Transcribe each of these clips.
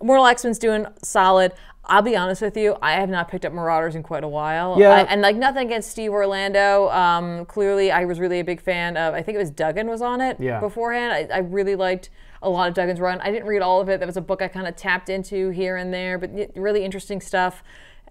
Immortal X-Men's doing solid. I'll be honest with you, I have not picked up Marauders in quite a while. Yeah. And like nothing against Steve Orlando. Clearly, I was really a big fan of, I think it was Duggan was on it beforehand. I really liked a lot of Duggan's run. I didn't read all of it. That was a book I kind of tapped into here and there, but really interesting stuff.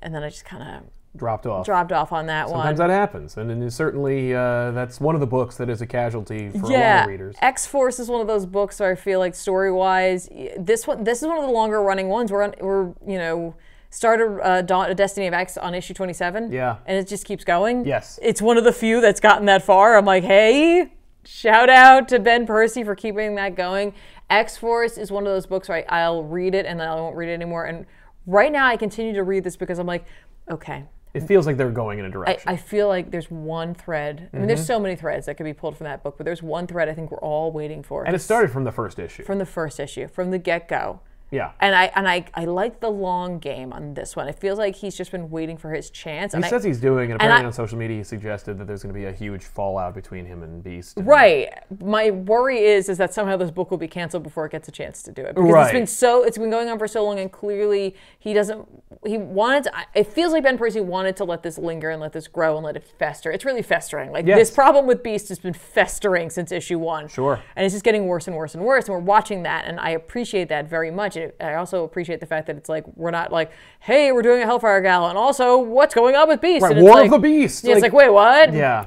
And then I just kind of dropped off on that one. Sometimes that happens, and certainly that's one of the books that is a casualty for a lot of readers. X-Force is one of those books where I feel like story-wise, this is one of the longer-running ones. We're you know, started Destiny of X on issue 27, and it just keeps going. Yes, it's one of the few that's gotten that far. I'm like, hey, shout out to Ben Percy for keeping that going. X-Force is one of those books where I'll read it and then I won't read it anymore. And right now I continue to read this because I'm like, okay. It feels like they're going in a direction. I feel like there's one thread. I mean, there's so many threads that could be pulled from that book, but there's one thread I think we're all waiting for. And it started from the first issue. From the first issue, from the get-go. Yeah. And I like the long game on this one. It feels like he's just been waiting for his chance. He says he's doing, and apparently on social media he suggested that there's going to be a huge fallout between him and Beast. Right. My worry is that somehow this book will be canceled before it gets a chance to do it. Because it's been going on for so long, and clearly it feels like Ben Percy wanted to let this linger and let this grow and let it fester. It's really festering. Like this problem with Beast has been festering since issue 1. Sure. And it's just getting worse and worse and worse, and we're watching that, and I appreciate that very much. I also appreciate the fact that it's like, we're not like, hey, we're doing a Hellfire Gala, and also, what's going on with Beast? Right, and War of the Beast. Yeah, it's like, wait, what? Yeah.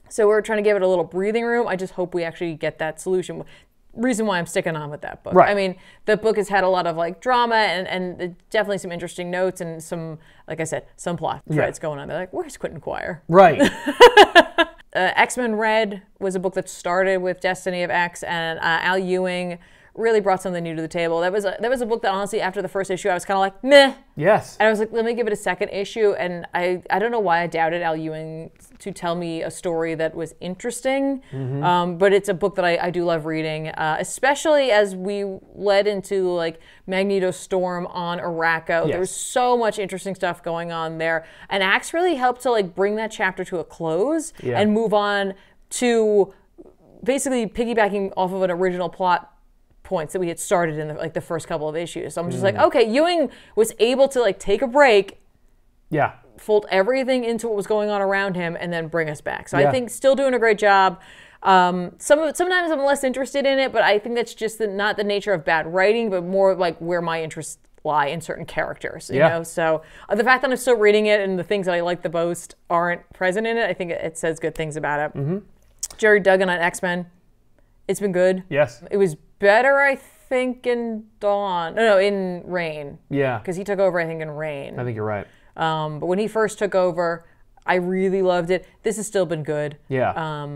So we're trying to give it a little breathing room. I just hope we actually get that solution. Reason why I'm sticking on with that book. Right. I mean, the book has had a lot of like drama and definitely some interesting notes and some, like I said, some plot threads going on. They're like, where's Quentin Quire? Right. X-Men Red was a book that started with Destiny of X, and Al Ewing really brought something new to the table. That was a book that honestly, after the first issue, I was kind of like, meh. Yes. And I was like, let me give it a second issue. And I don't know why I doubted Al Ewing to tell me a story that was interesting. But it's a book that I do love reading, especially as we led into like Magneto Storm on Araco. There was so much interesting stuff going on there. And Axe really helped to like bring that chapter to a close and move on to basically piggybacking off of an original plot points that we had started in the first couple of issues. So I'm just like, okay, Ewing was able to like take a break, fold everything into what was going on around him, and then bring us back. So I think still doing a great job. Sometimes I'm less interested in it, but I think that's just not the nature of bad writing, but more like where my interests lie in certain characters. You know, so the fact that I'm still reading it and the things that I like the most aren't present in it, I think it says good things about it. Jerry Duggan on X-Men. It's been good. Yes. It was better, I think, in Dawn. No, in Reign. Yeah. Because he took over, I think, in Reign. I think you're right. But when he first took over, I really loved it. This has still been good. Yeah.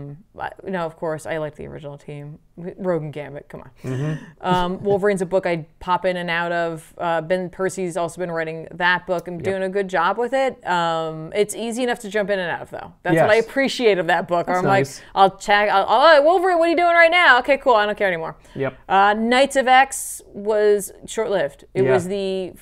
You know, of course, I like the original team. Rogue and Gambit, come on. Wolverine's a book I pop in and out of. Ben Percy's also been writing that book and doing a good job with it. It's easy enough to jump in and out of, though. That's what I appreciate of that book. That's I'm nice. like, I'll check. Wolverine, what are you doing right now? Okay, cool. I don't care anymore. Yep. Knights of X was short-lived. It was the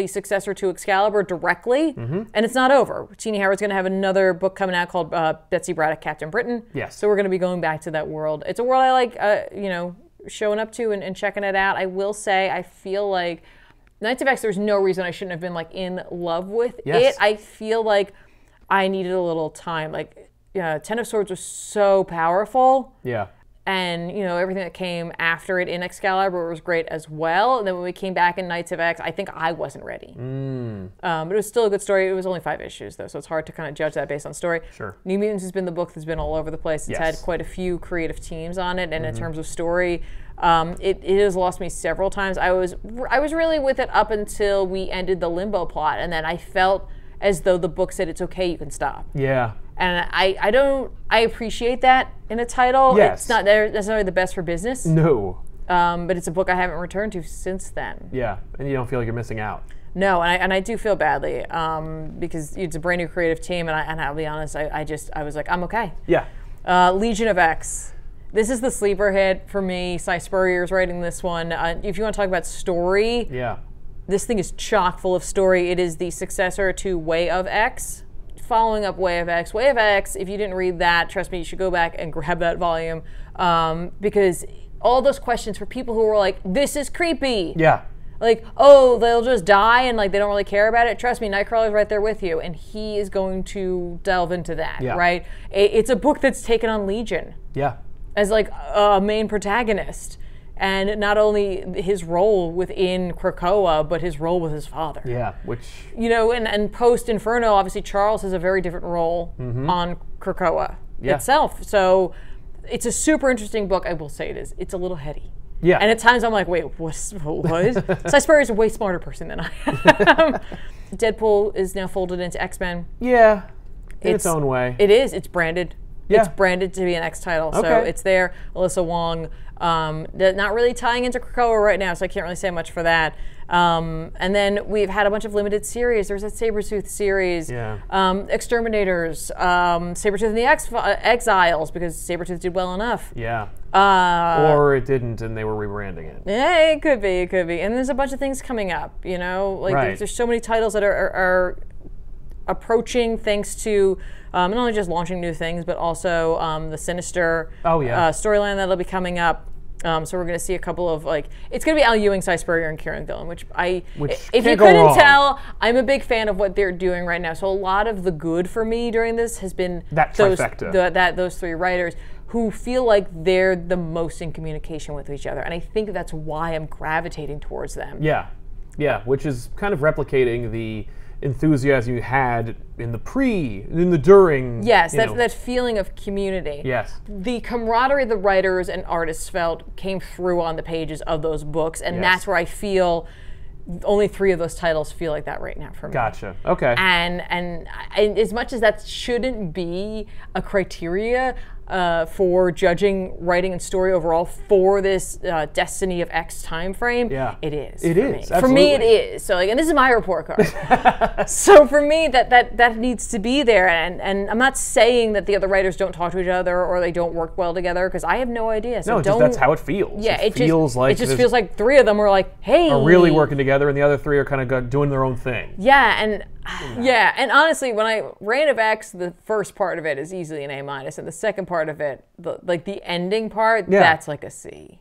successor to Excalibur directly, and it's not over. Teenie Howard's going to have another book coming out called Betsy Braddock, Captain Britain. Yes. So we're going to be going back to that world. It's a world I like, you know, showing up to and checking it out. I will say, I feel like Knights of X, there's no reason I shouldn't have been like in love with it. I feel like I needed a little time. Like, Ten of Swords was so powerful. Yeah. And, you know, everything that came after it in Excalibur was great as well. And then when we came back in Knights of X, I think I wasn't ready. But it was still a good story. It was only 5 issues, though, so it's hard to kind of judge that based on story. Sure. New Mutants has been the book that's been all over the place. It's had quite a few creative teams on it, and in terms of story, it has lost me several times. I was really with it up until we ended the Limbo plot, and then I felt as though the book said it's okay, you can stop. Yeah. And I appreciate that in a title. Yes. It's not necessarily the best for business. No. But it's a book I haven't returned to since then. Yeah, and you don't feel like you're missing out. No, and I do feel badly because it's a brand new creative team, and I'll be honest, I was like, I'm okay. Yeah. Legion of X. This is the sleeper hit for me. Cy Spurrier's writing this one. If you want to talk about story, this thing is chock full of story. It is the successor to Way of X, following up Way of X. Way of X, if you didn't read that, trust me, you should go back and grab that volume because all those questions for people who were like, this is creepy. Yeah. like, oh, they'll just die and like they don't really care about it. Trust me, Nightcrawler's right there with you, and he is going to delve into that, right? It's a book that's taken on Legion. Yeah. As like a main protagonist. And not only his role within Krakoa, but his role with his father. Yeah, which... You know, and post-Inferno, obviously Charles has a very different role on Krakoa itself. So it's a super interesting book. I will say it is. It's a little heady. Yeah. And at times I'm like, wait, what? Cy Spurrier is a way smarter person than I am. Deadpool is now folded into X-Men. Yeah, in its own way. It is. It's branded. Yeah. It's branded to be an X title, so it's there. Alyssa Wong, not really tying into Krakoa right now, so I can't really say much for that. And then we've had a bunch of limited series. There's that Sabretooth series, Exterminators, Sabretooth and the Exiles, because Sabretooth did well enough. Yeah. Or it didn't, and they were rebranding it. Yeah, it could be, it could be. And there's a bunch of things coming up, you know? Like there's so many titles that are approaching, thanks to not only just launching new things, but also the Sinister storyline that'll be coming up. So we're going to see a couple of, like, it's going to be Al Ewing, Cy Spurrier, and Kieran Gillen, which if you couldn't tell, I'm a big fan of what they're doing right now. So a lot of the good for me during this has been those three writers who feel like they're the most in communication with each other. And I think that's why I'm gravitating towards them. Yeah, yeah, which is kind of replicating the enthusiasm you had in the during. Yes, that feeling of community. Yes. The camaraderie the writers and artists felt came through on the pages of those books, and that's where I feel only 3 of those titles feel like that right now for me. Gotcha. Okay. And as much as that shouldn't be a criteria for judging writing and story overall for this Destiny of X time frame, it is. It is. For me, it is. So, like, and this is my report card. So for me, that needs to be there. And I'm not saying that the other writers don't talk to each other or they don't work well together, because I have no idea. So no, that's how it feels. Yeah, it feels like 3 of them are like, hey, are really working together, and the other 3 are kind of doing their own thing. Yeah, and honestly, when I Reign of X, the first part of it is easily an A-, and the second part of it, the ending part, that's like a C.